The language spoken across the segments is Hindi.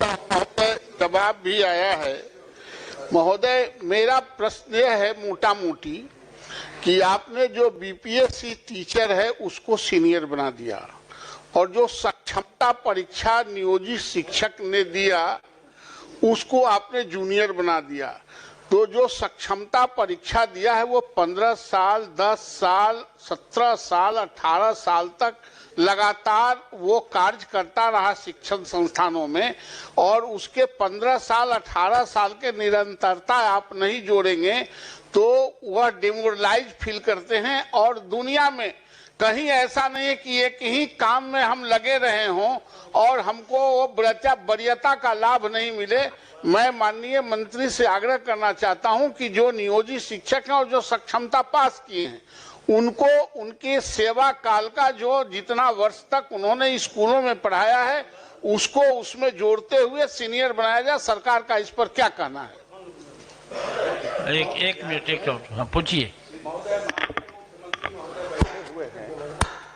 महोदय जवाब भी आया है। महोदय, मेरा प्रश्न यह है मोटा मोटी कि आपने जो बीपीएससी टीचर है उसको सीनियर बना दिया और जो सक्षमता परीक्षा नियोजित शिक्षक ने दिया उसको आपने जूनियर बना दिया। तो जो सक्षमता परीक्षा दिया है वो 15 साल, 10 साल, 17 साल, 18 साल तक लगातार वो कार्य करता रहा शिक्षण संस्थानों में, और उसके 15 साल 18 साल के निरंतरता आप नहीं जोड़ेंगे तो वह डिमोरलाइज फील करते हैं। और दुनिया में कहीं ऐसा नहीं है कि एक ही काम में हम लगे रहे हों और हमको वो वरीयता का लाभ नहीं मिले। मैं माननीय मंत्री से आग्रह करना चाहता हूं कि जो नियोजित शिक्षक हैं और जो सक्षमता पास किए हैं उनको उनके सेवा काल का जो जितना वर्ष तक उन्होंने स्कूलों में पढ़ाया है उसको उसमें जोड़ते हुए सीनियर बनाया जाए। सरकार का इस पर क्या कहना है? एक मिनट पूछिए।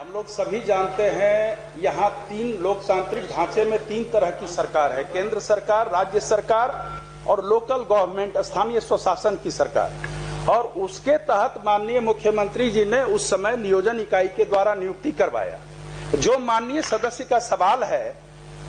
हम लोग सभी जानते हैं यहाँ 3 लोकतांत्रिक ढांचे में 3 तरह की सरकार है, केंद्र सरकार, राज्य सरकार और लोकल गवर्नमेंट, स्थानीय स्वशासन की सरकार। और उसके तहत माननीय मुख्यमंत्री जी ने उस समय नियोजन इकाई के द्वारा नियुक्ति करवाया। जो माननीय सदस्य का सवाल है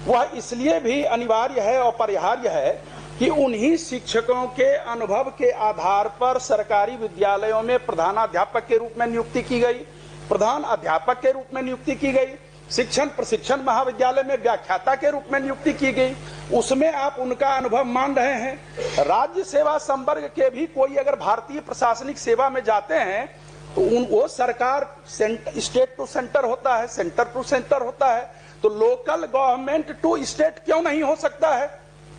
वह इसलिए भी अनिवार्य है और अपरिहार्य है कि उन्हीं शिक्षकों के अनुभव के आधार पर सरकारी विद्यालयों में प्रधानाध्यापक के रूप में नियुक्ति की गई, प्रधान अध्यापक के रूप में नियुक्ति की गई, शिक्षण प्रशिक्षण महाविद्यालय में व्याख्याता के रूप में नियुक्ति की गई। उसमें आप उनका अनुभव मान रहे हैं। राज्य सेवा संवर्ग के भी कोई अगर भारतीय प्रशासनिक सेवा में जाते हैं तो वो सरकार स्टेट टू सेंटर होता है, सेंटर टू सेंटर होता है, तो लोकल गवर्नमेंट टू स्टेट क्यों नहीं हो सकता है?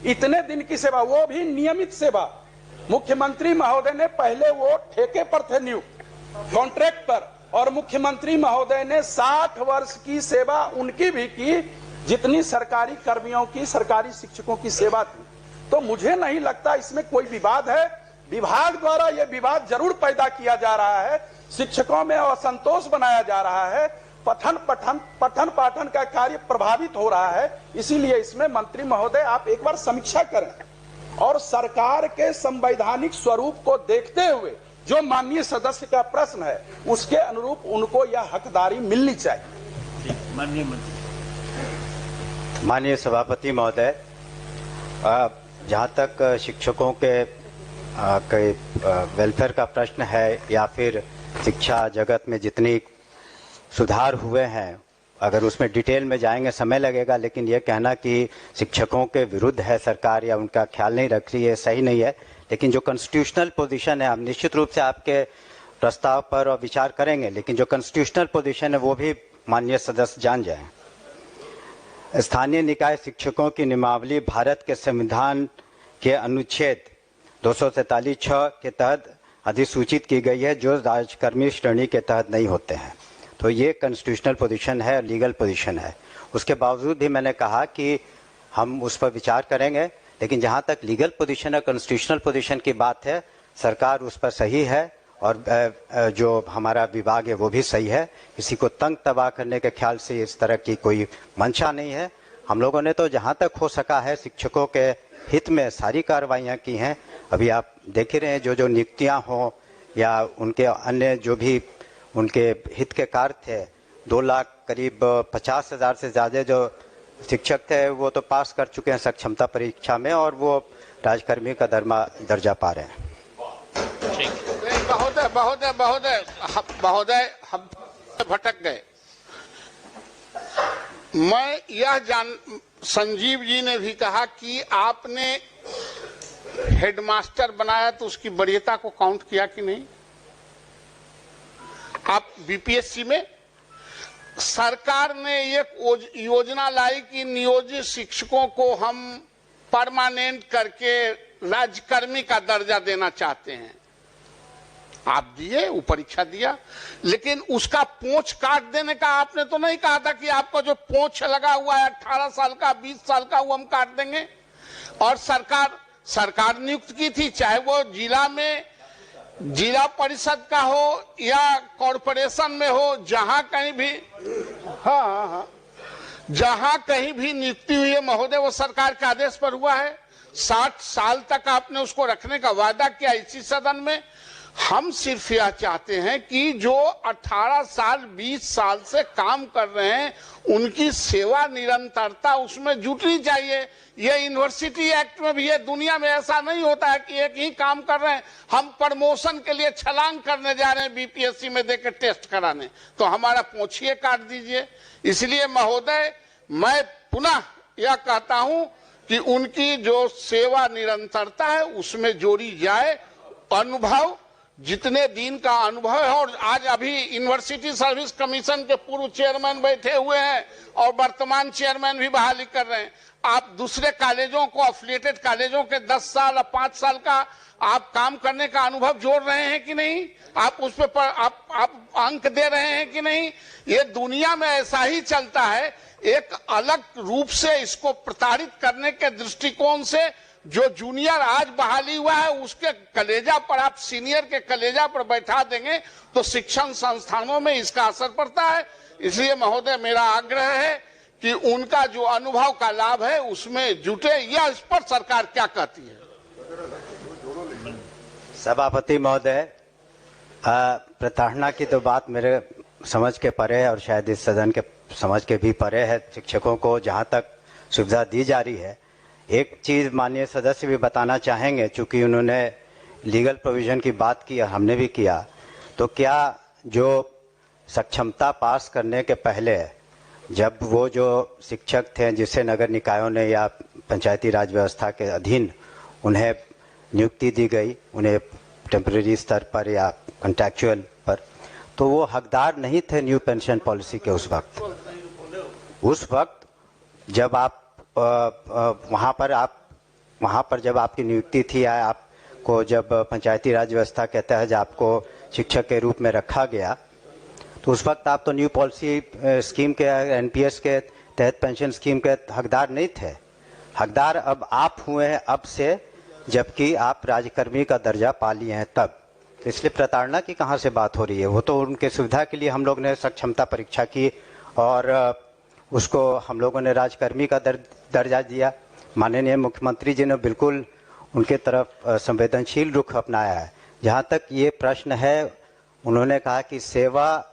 इतने दिन की सेवा, वो भी नियमित सेवा। मुख्यमंत्री महोदय ने पहले वो ठेके पर थे नियुक्त, कॉन्ट्रैक्ट पर, और मुख्यमंत्री महोदय ने 60 वर्ष की सेवा उनकी भी की जितनी सरकारी कर्मियों की, सरकारी शिक्षकों की सेवा थी। तो मुझे नहीं लगता इसमें कोई विवाद है। विभाग द्वारा यह विवाद जरूर पैदा किया जा रहा है, शिक्षकों में असंतोष बनाया जा रहा है, पठन पाठन का कार्य प्रभावित हो रहा है। इसीलिए इसमें मंत्री महोदय आप एक बार समीक्षा करें और सरकार के संवैधानिक स्वरूप को देखते हुए जो माननीय सदस्य का प्रश्न है उसके अनुरूप उनको यह हकदारी मिलनी चाहिए। माननीय सभापति महोदय, जहाँ तक शिक्षकों के वेलफेयर का प्रश्न है या फिर शिक्षा जगत में जितनी सुधार हुए हैं, अगर उसमें डिटेल में जाएंगे समय लगेगा, लेकिन ये कहना कि शिक्षकों के विरुद्ध है सरकार या उनका ख्याल नहीं रख रही है, सही नहीं है। लेकिन जो कॉन्स्टिट्यूशनल पोजीशन है, हम निश्चित रूप से आपके प्रस्ताव पर विचार करेंगे, लेकिन जो कॉन्स्टिट्यूशनल पोजीशन है वो भी माननीय सदस्य जान जाएं। स्थानीय निकाय शिक्षकों की नियमावली भारत के संविधान के अनुच्छेद 243(6) के तहत अधिसूचित की गई है, जो राजकर्मी श्रेणी के तहत नहीं होते हैं। तो ये कॉन्स्टिट्यूशनल पोजीशन है, लीगल पोजीशन है। उसके बावजूद भी मैंने कहा कि हम उस पर विचार करेंगे, लेकिन जहाँ तक लीगल पोजीशन है, कॉन्स्टिट्यूशनल पोजीशन की बात है, सरकार उस पर सही है और जो हमारा विभाग है वो भी सही है। किसी को तंग तबाह करने के ख्याल से इस तरह की कोई मंशा नहीं है। हम लोगों ने तो जहाँ तक हो सका है शिक्षकों के हित में सारी कार्रवाइयाँ की हैं। अभी आप देख ही रहे हैं जो नियुक्तियाँ हों या उनके अन्य जो भी उनके हित के कार्य थे, 2 लाख करीब 50,000 से ज़्यादा जो शिक्षक थे वो तो पास कर चुके हैं सक्षमता परीक्षा में और वो राजकर्मी का दर्जा पा रहे हैं। महोदय हम भटक गए। मैं यह संजीव जी ने भी कहा कि आपने हेडमास्टर बनाया तो उसकी वरीयता को काउंट किया कि नहीं? आप बीपीएससी में सरकार ने एक योजना लाई कि नियोजित शिक्षकों को हम परमानेंट करके राज्यकर्मी का दर्जा देना चाहते हैं। आप दिए, वो परीक्षा दिया, लेकिन उसका पोंछ काट देने का आपने तो नहीं कहा था कि आपका जो पोंछ लगा हुआ है 18 साल का, 20 साल का, वो हम काट देंगे। और सरकार नियुक्त की थी, चाहे वो जिला में जिला परिषद का हो या कॉरपोरेशन में हो, जहां कहीं भी, हाँ, जहां कहीं भी नियुक्ति हुई है महोदय वो सरकार के आदेश पर हुआ है। 60 साल तक आपने उसको रखने का वादा किया इसी सदन में। हम सिर्फ यह चाहते हैं कि जो 18 साल 20 साल से काम कर रहे हैं उनकी सेवा निरंतरता उसमें जुटनी चाहिए। ये यूनिवर्सिटी एक्ट में भी है, दुनिया में ऐसा नहीं होता है कि एक ही काम कर रहे हैं, हम प्रमोशन के लिए छलांग करने जा रहे हैं बीपीएससी में देकर टेस्ट कराने, तो हमारा पोंछिए काट दीजिए। इसलिए महोदय मैं पुनः यह कहता हूं कि उनकी जो सेवा निरंतरता है उसमें जोड़ी जाए। अनुभव जितने दिन का अनुभव है, और आज अभी यूनिवर्सिटी सर्विस कमीशन के पूर्व चेयरमैन बैठे हुए हैं और वर्तमान चेयरमैन भी बहाली कर रहे हैं। आप दूसरे कॉलेजों को, अफिलिएटेड कॉलेजों के 10 साल और 5 साल का आप काम करने का अनुभव जोड़ रहे हैं कि नहीं? आप उस पर आप अंक दे रहे हैं कि नहीं? ये दुनिया में ऐसा ही चलता है। एक अलग रूप से इसको प्रताड़ित करने के दृष्टिकोण से जो जूनियर आज बहाली हुआ है उसके कलेजा पर आप सीनियर के कलेजा पर बैठा देंगे तो शिक्षण संस्थानों में इसका असर पड़ता है। इसलिए महोदय मेरा आग्रह है कि उनका जो अनुभव का लाभ है उसमें जुटे। यह इस पर सरकार क्या कहती है? सभापति महोदय, प्रताड़ना की तो बात मेरे समझ के परे है और शायद इस सदन के समझ के भी परे है। शिक्षकों को जहां तक सुविधा दी जा रही है, एक चीज माननीय सदस्य भी बताना चाहेंगे, चूंकि उन्होंने लीगल प्रोविजन की बात की और हमने भी किया, तो क्या जो सक्षमता पास करने के पहले जब वो जो शिक्षक थे जिसे नगर निकायों ने या पंचायती राज व्यवस्था के अधीन उन्हें नियुक्ति दी गई, उन्हें टेम्परेरी स्तर पर या कॉन्ट्रैक्चुअल पर, तो वो हकदार नहीं थे न्यू पेंशन पॉलिसी के उस वक्त जब आप वहाँ पर जब आपकी नियुक्ति थी या आपको जब पंचायती राज व्यवस्था के तहत आपको शिक्षक के रूप में रखा गया, तो उस वक्त आप तो न्यू पॉलिसी स्कीम के एनपीएस के तहत पेंशन स्कीम के हकदार नहीं थे। हकदार अब आप हुए हैं अब से, जबकि आप राज्यकर्मी का दर्जा पा लिए हैं तब। इसलिए प्रताड़ना की कहाँ से बात हो रही है? वो तो उनके सुविधा के लिए हम लोग ने सक्षमता परीक्षा की और उसको हम लोगों ने राजकर्मी का दर्जा दिया। माननीय मुख्यमंत्री जी ने बिल्कुल उनके तरफ संवेदनशील रुख अपनाया है। जहाँ तक ये प्रश्न है, उन्होंने कहा कि सेवा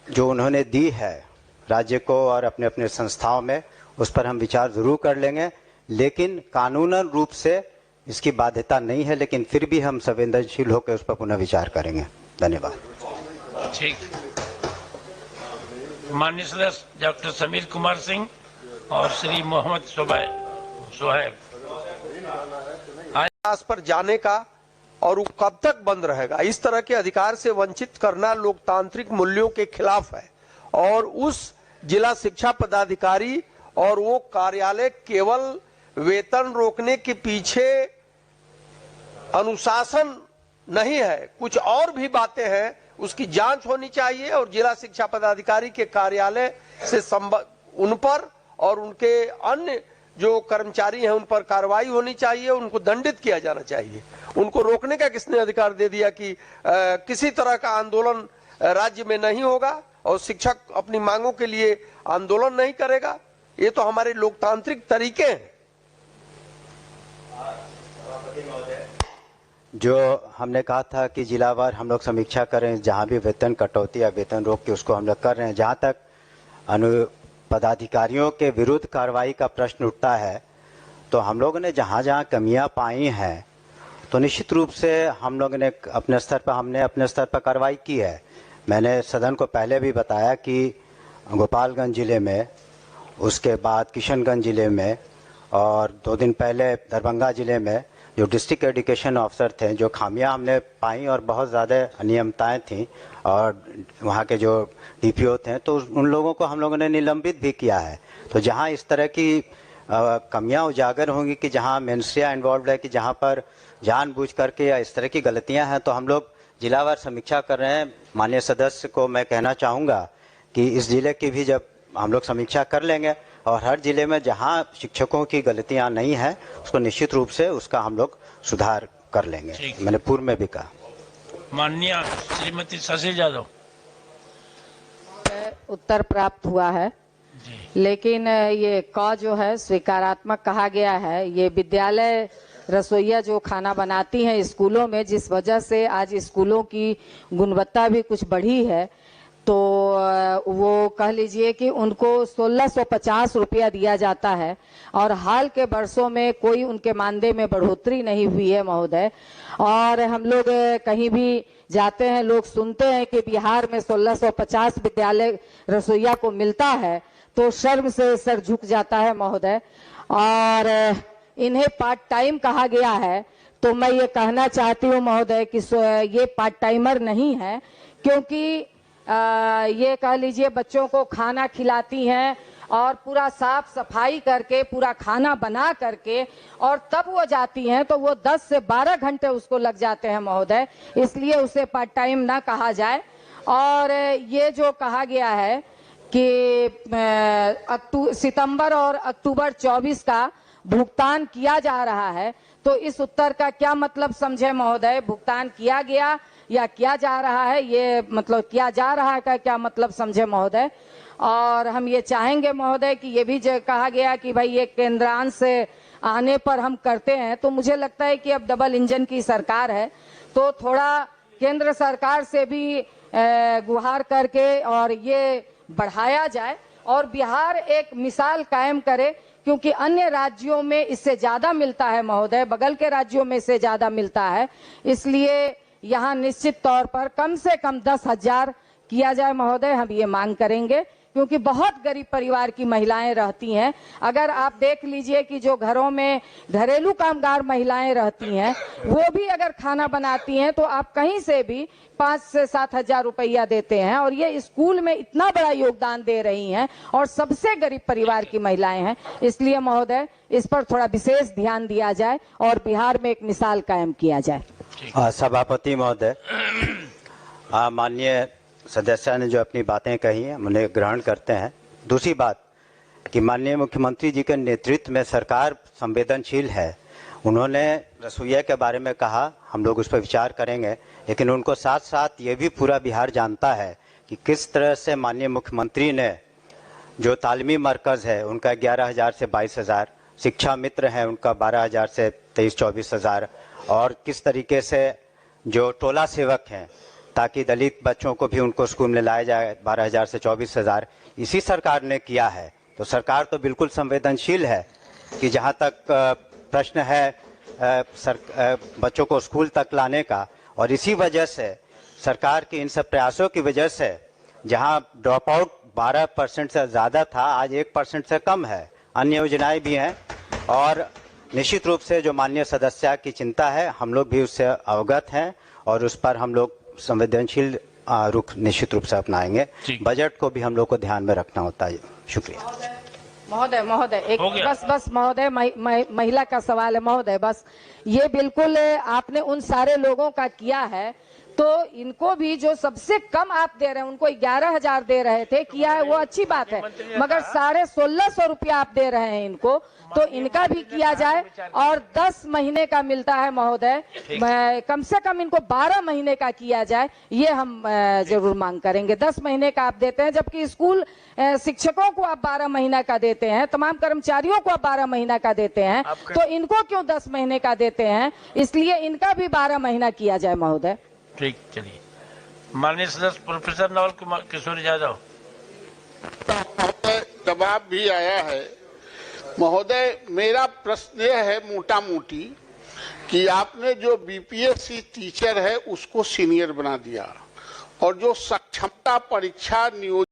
जो उन्होंने दी है राज्य को और अपने अपने संस्थाओं में, उस पर हम विचार जरूर कर लेंगे, लेकिन कानूनन रूप से इसकी बाध्यता नहीं है, लेकिन फिर भी हम संवेदनशील होकर उस पर पुनः विचार करेंगे। धन्यवाद। ठीक, माननीय सदस्य डॉक्टर समीर कुमार सिंह और श्री मोहम्मद सोहेब। आस पर जाने का और वो कब तक बंद रहेगा? इस तरह के अधिकार से वंचित करना लोकतांत्रिक मूल्यों के खिलाफ है। और उस जिला शिक्षा पदाधिकारी और वो कार्यालय केवल वेतन रोकने के पीछे अनुशासन नहीं है, कुछ और भी बातें हैं, उसकी जांच होनी चाहिए और जिला शिक्षा पदाधिकारी के कार्यालय से उन पर और उनके अन्य जो कर्मचारी हैं उन पर कार्रवाई होनी चाहिए, उनको दंडित किया जाना चाहिए। उनको रोकने का किसने अधिकार दे दिया कि किसी तरह का आंदोलन राज्य में नहीं होगा और शिक्षक अपनी मांगों के लिए आंदोलन नहीं करेगा? ये तो हमारे लोकतांत्रिक तरीके हैं। जो हमने कहा था कि जिलावार हम लोग समीक्षा करें, जहां भी वेतन कटौती या वेतन रोक के उसको हम लोग कर रहे हैं। जहां तक पदाधिकारियों के विरुद्ध कार्रवाई का प्रश्न उठता है, तो हम लोगों ने जहां जहां कमियां पाई हैं, तो निश्चित रूप से हम लोगों ने अपने स्तर पर कार्रवाई की है। मैंने सदन को पहले भी बताया कि गोपालगंज जिले में, उसके बाद किशनगंज जिले में और 2 दिन पहले दरभंगा जिले में जो डिस्ट्रिक्ट एजुकेशन ऑफिसर थे, जो खामियां हमने पाई और बहुत ज़्यादा अनियमितताएं थी और वहाँ के जो डीपीओ थे, तो उन लोगों को हम लोगों ने निलंबित भी किया है। तो जहाँ इस तरह की कमियां उजागर होंगी कि जहाँ मेंस्ट्रिया इन्वॉल्व है, कि जहाँ पर जानबूझ करके या इस तरह की गलतियाँ हैं, तो हम लोग जिलावार समीक्षा कर रहे हैं। माननीय सदस्य को मैं कहना चाहूँगा कि इस जिले की भी जब हम लोग समीक्षा कर लेंगे और हर जिले में जहां शिक्षकों की गलतियां नहीं है उसको निश्चित रूप से उसका हम लोग सुधार कर लेंगे। मैंने पूर्व में भी कहा। माननीय श्रीमती शशि यादव। उत्तर प्राप्त हुआ है। लेकिन ये क जो है स्वीकारात्मक कहा गया है। ये विद्यालय रसोइया जो खाना बनाती हैं स्कूलों में, जिस वजह से आज स्कूलों की गुणवत्ता भी कुछ बढ़ी है, तो वो कह लीजिए कि उनको 1650 रुपया दिया जाता है और हाल के वर्षों में कोई उनके मानदेय में बढ़ोतरी नहीं हुई है महोदय। और हम लोग कहीं भी जाते हैं, लोग सुनते हैं कि बिहार में 1650 विद्यालय रसोइया को मिलता है, तो शर्म से सर झुक जाता है महोदय। और इन्हें पार्ट टाइम कहा गया है, तो मैं ये कहना चाहती हूँ महोदय कि ये पार्ट टाइमर नहीं है, क्योंकि ये कह लीजिए बच्चों को खाना खिलाती हैं और पूरा साफ सफाई करके पूरा खाना बना करके और तब वो जाती हैं, तो वो 10 से 12 घंटे उसको लग जाते हैं महोदय, इसलिए उसे पार्ट टाइम ना कहा जाए। और ये जो कहा गया है कि सितंबर और अक्टूबर 24 का भुगतान किया जा रहा है, तो इस उत्तर का क्या मतलब समझे महोदय? भुगतान किया गया या किया जा रहा है, ये मतलब किया जा रहा है का क्या मतलब समझे महोदय? और हम ये चाहेंगे महोदय कि ये भी कहा गया कि भाई ये केंद्रांश से आने पर हम करते हैं, तो मुझे लगता है कि अब डबल इंजन की सरकार है, तो थोड़ा केंद्र सरकार से भी गुहार करके और ये बढ़ाया जाए और बिहार एक मिसाल कायम करे, क्योंकि अन्य राज्यों में इससे ज्यादा मिलता है महोदय, बगल के राज्यों में से ज्यादा मिलता है, इसलिए यहाँ निश्चित तौर पर कम से कम 10,000 किया जाए महोदय। हम ये मांग करेंगे, क्योंकि बहुत गरीब परिवार की महिलाएं रहती हैं। अगर आप देख लीजिए कि जो घरों में घरेलू कामगार महिलाएं रहती हैं, वो भी अगर खाना बनाती हैं, तो आप कहीं से भी 5 से 7 हजार रुपया देते हैं, और ये स्कूल में इतना बड़ा योगदान दे रही हैं और सबसे गरीब परिवार की महिलाएं हैं। इसलिए महोदय इस पर थोड़ा विशेष ध्यान दिया जाए और बिहार में एक मिसाल कायम किया जाए। सभापति महोदय, माननीय सदस्य ने जो अपनी बातें कही हैं उन्हें ग्रहण करते हैं। दूसरी बात कि माननीय मुख्यमंत्री जी के नेतृत्व में सरकार संवेदनशील है। उन्होंने रसोइया के बारे में कहा, हम लोग उस पर विचार करेंगे, लेकिन उनको साथ साथ ये भी पूरा बिहार जानता है कि किस तरह से माननीय मुख्यमंत्री ने जो तालीमी मरकज़ है उनका 11,000 से 22,000, शिक्षा मित्र है उनका 12,000 से 23-24,000, और किस तरीके से जो टोला सेवक हैं ताकि दलित बच्चों को भी उनको स्कूल में लाया जाए 12,000 से 24,000, इसी सरकार ने किया है। तो सरकार तो बिल्कुल संवेदनशील है कि जहाँ तक प्रश्न है बच्चों को स्कूल तक लाने का, और इसी वजह से सरकार के इन सब प्रयासों की वजह से जहाँ ड्रॉप आउट 12% से ज़्यादा था, आज 1% से कम है। अन्य योजनाएं भी हैं, और निश्चित रूप से जो माननीय सदस्य की चिंता है हम लोग भी उससे अवगत हैं, और उस पर हम लोग संवेदनशील रुख निश्चित रूप से अपनाएंगे। बजट को भी हम लोग को ध्यान में रखना होता है। शुक्रिया महोदय एक बस महोदय महिला का सवाल है महोदय, बस ये बिल्कुल आपने उन सारे लोगों का किया है, तो इनको भी जो सबसे कम आप दे रहे हैं, उनको 11,000 दे रहे थे, किया है वो अच्छी बात है, मगर 1650 रुपया आप दे रहे हैं इनको, तो इनका भी किया जाए। और 10 महीने का मिलता है महोदय, कम से कम इनको 12 महीने का किया जाए, ये हम जरूर मांग करेंगे। 10 महीने का आप देते हैं, जबकि स्कूल शिक्षकों को आप 12 महीना का देते हैं, तमाम कर्मचारियों को आप 12 महीना का देते हैं, तो इनको क्यों 10 महीने का देते हैं? इसलिए इनका भी 12 महीना किया जाए महोदय। ठीक, चलिए माननीय सदस्य प्रोफेसर नवल कुमार किशोर यादव। जवाब भी आया है महोदय। मेरा प्रश्न यह है मोटा मोटी कि आपने जो बीपीएससी टीचर है उसको सीनियर बना दिया, और जो सक्षमता परीक्षा नियोजित